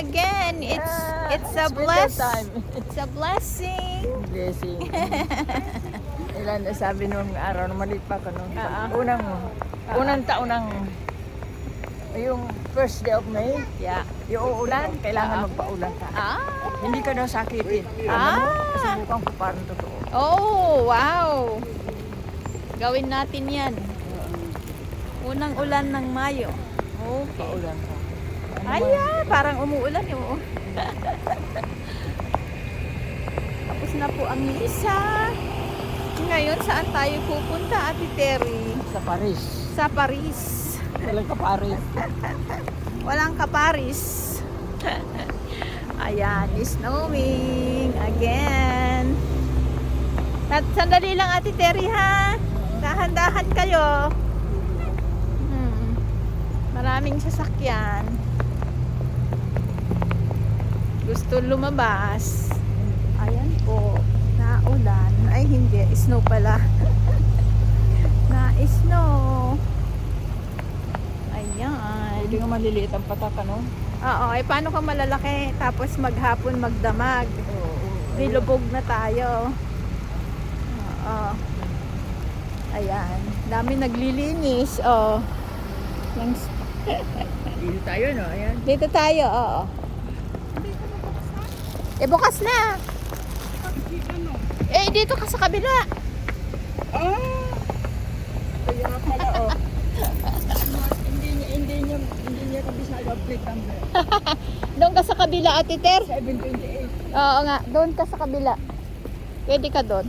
again. It's a It's a blessing. Blessing. Ilan na sabi nung araw na maliit pa ka nung unang taon ng yung first day of May. Yeah. Yung uulan, kailangan magpaulan ka. Hindi ka daw sakitin. Subukan ko parang totoo. Oh, wow. Gawin natin yan. Unang ulan ng Mayo. Okay. Paulan ka. Parang umuulan yung. Tapos na po ang misa. Ngayon, saan tayo pupunta, Ate Terry? Sa Paris. Sa Paris. Walang ka Paris. Walang ka-Paris. Ayan, snowing again. At sandali lang, Ate Terry, ha? Dahan-dahan kayo. Maraming sasakyan. Gusto lumabas. Ayan po. Naulan. Ay, hindi. Snow pala. Na-snow. Ayan. Hindi nga maliliit ang patak, no? Oo. Ay, paano kung malalaki? Tapos maghapon magdamag. Nilubog na tayo. Oo. Ayan. Dami naglilinis. Oh. Dito tayo, no? Ayan. Dito tayo, oo. Bukas na. Dito ka sa kabila. Kaya pala, oh. Hindi niya kabisado ang plate number. Doon ka sa kabila, Ate Ter. 728. Oo nga, doon ka sa kabila. Pwede ka doon.